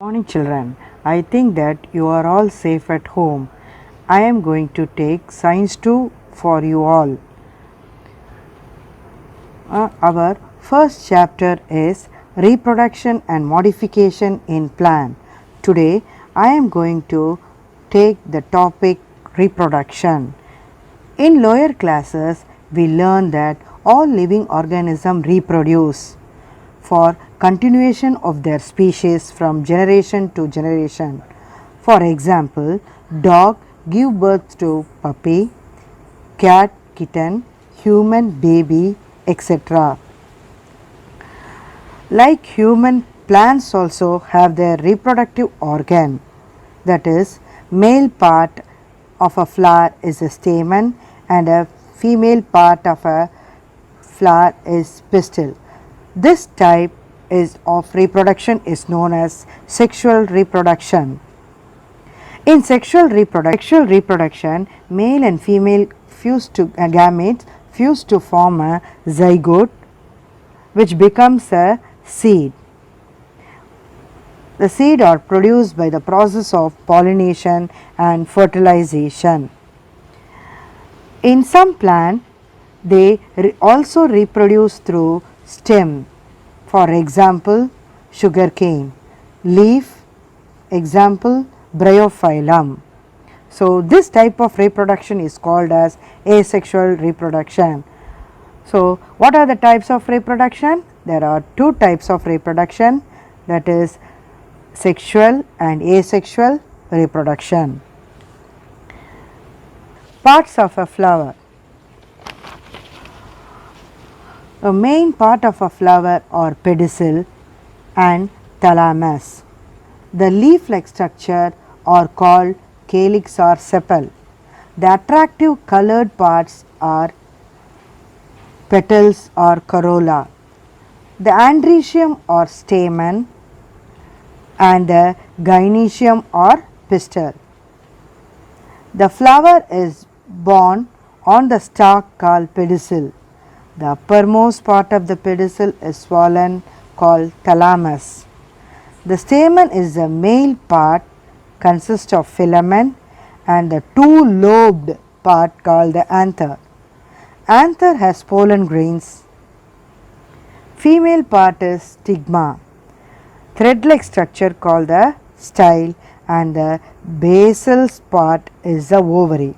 Morning children, I think that you are all safe at home. I am going to take science 2 for you all. Our first chapter is reproduction and modification in plant. Today I am going to take the topic reproduction. In lower classes we learn that all living organisms reproduce for continuation of their species from generation to generation. For example, dog give birth to puppy, cat kitten, human baby, etc. Like human, plants also have their reproductive organ. That is, male part of a flower is a stamen and a female part of a flower is pistil. This type of reproduction is known as sexual reproduction. In sexual reproduction, male and female gametes fuse to form a zygote which becomes a seed. The seed are produced by the process of pollination and fertilization. In some plants, they also reproduce through stem. For example, sugarcane, leaf, example, bryophyllum. So, this type of reproduction is called as asexual reproduction. So, what are the types of reproduction? There are two types of reproduction, that is sexual and asexual reproduction. Parts of a flower. The main part of a flower are pedicel and thalamus. The leaf-like structure are called calyx or sepal. The attractive colored parts are petals or corolla. The androecium or stamen and the gynoecium or pistil. The flower is borne on the stalk called pedicel. The uppermost part of the pedicel is swollen called thalamus. The stamen is the male part, consists of filament, and the two-lobed part called the anther. Anther has pollen grains. Female part is stigma. Thread-like structure called the style, and the basal part is the ovary.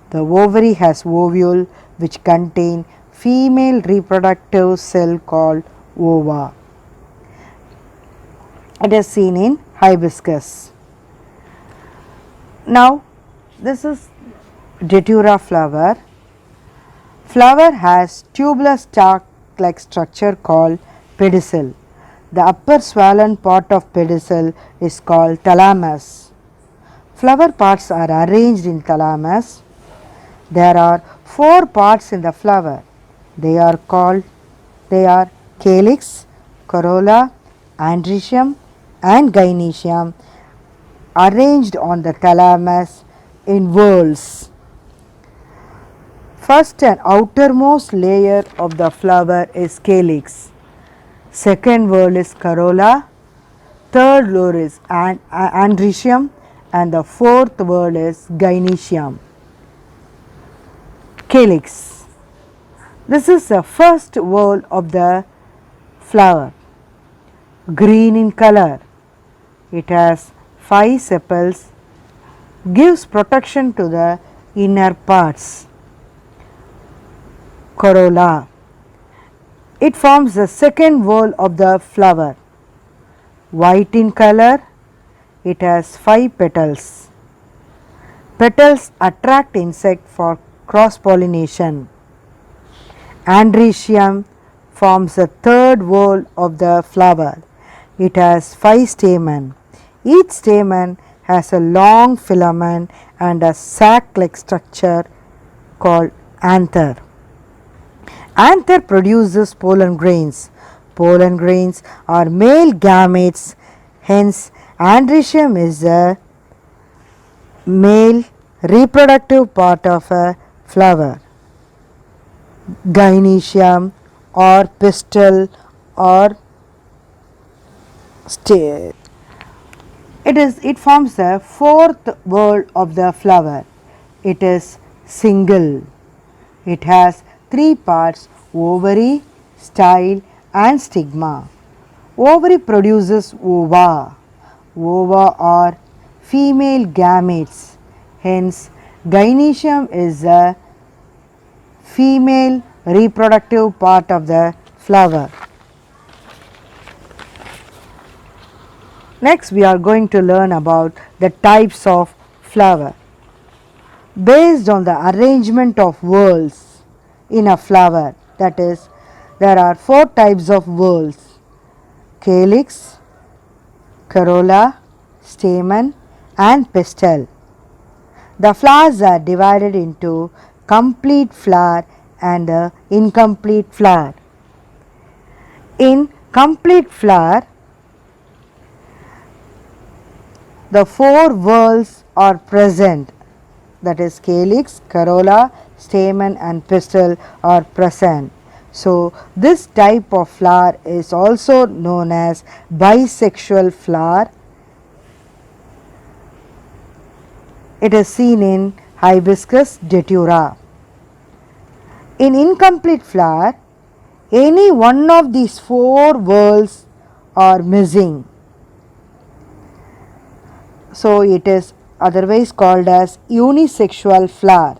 The ovary has ovule which contain female reproductive cell called ova. It is seen in hibiscus. Now, this is datura flower. Flower has tubular stalk like structure called pedicel. The upper swollen part of pedicel is called thalamus. Flower parts are arranged in thalamus. There are 4 parts in the flower. They are calyx, corolla, androecium and gynoecium arranged on the thalamus in whorls. First and outermost layer of the flower is calyx. Second whorl is corolla. Third whorl is androecium and the fourth whorl is gynoecium. Calyx. This is the first whorl of the flower, green in color. It has 5 sepals, gives protection to the inner parts. Corolla. It forms the second whorl of the flower, white in color. It has 5 petals. Petals attract insect for cross pollination. Androecium forms the third whorl of the flower. It has 5 stamens. Each stamen has a long filament and a sac-like structure called anther. Anther produces pollen grains. Pollen grains are male gametes, hence androecium is the male reproductive part of a flower. Gynoecium or pistil or It forms the fourth whorl of the flower. It is single. It has three parts: ovary, style and stigma. Ovary produces ova. Ova are female gametes. Hence, gynoecium is a female reproductive part of the flower. Next, we are going to learn about the types of flower. Based on the arrangement of whorls in a flower, that is, there are four types of whorls: calyx, corolla, stamen and pistil. The flowers are divided into complete flower and incomplete flower. In complete flower, the four whorls are present, that is calyx, corolla, stamen and pistil are present. So, this type of flower is also known as bisexual flower. It is seen in Hibiscus datura. In incomplete flower, any one of these four whorls are missing. So, it is otherwise called as unisexual flower.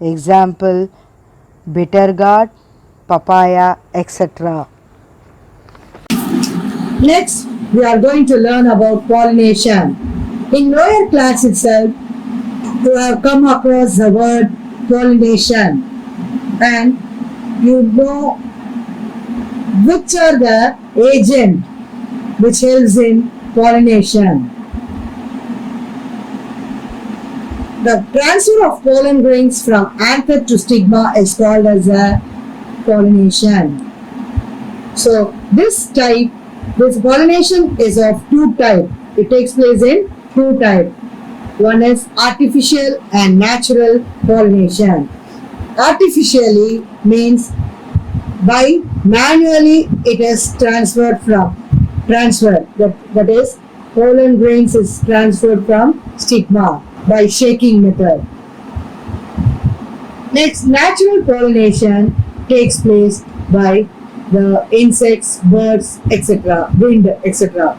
Example, bitter gourd, papaya, etc. Next, we are going to learn about pollination. In lower class itself, you have come across the word pollination and you know which are the agent which helps in pollination. The transfer of pollen grains from anther to stigma is called as a pollination. So this pollination is of two types. It takes place in two types. One is artificial and natural pollination. Artificially means by manually it is transferred. That is, pollen grains is transferred from stigma by shaking method. Next, natural pollination takes place by the insects, birds, etc., wind, etc.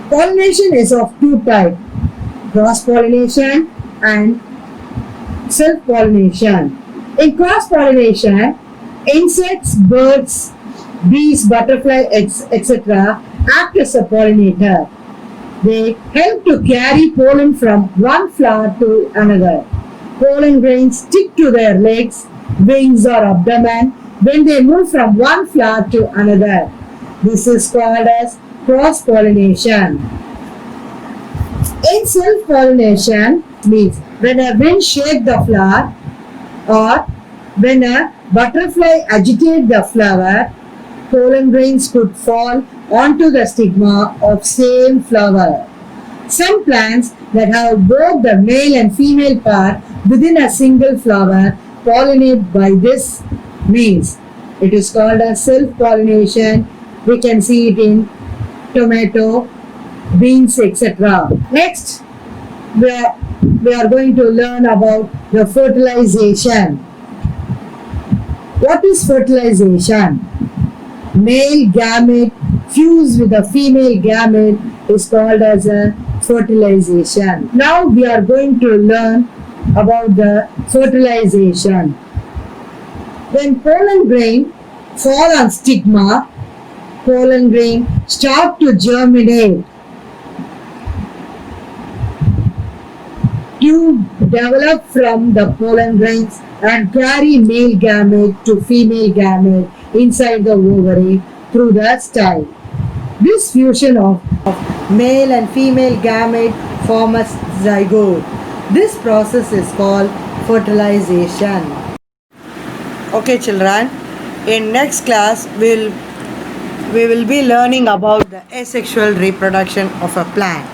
Pollination is of two types: cross-pollination and self-pollination. In cross-pollination, insects, birds, bees, butterfly, etc. act as a pollinator. They help to carry pollen from one flower to another. Pollen grains stick to their legs, wings or abdomen when they move from one flower to another. This is called as cross-pollination. In self-pollination means when a wind shakes the flower or when a butterfly agitates the flower, pollen grains could fall onto the stigma of same flower. Some plants that have both the male and female part within a single flower pollinate by this means. It is called as self-pollination. We can see it in tomato, beans, etc. Next, we are going to learn about the fertilization. What is fertilization? Male gamete fused with a female gamete is called as a fertilization. Now we are going to learn about the fertilization. When pollen grain fall on stigma, pollen grain start to germinate to develop from the pollen grains and carry male gamete to female gamete inside the ovary through the style. This fusion of male and female gamete form a zygote. This process is called fertilization. Okay children, in next class we will be learning about the asexual reproduction of a plant.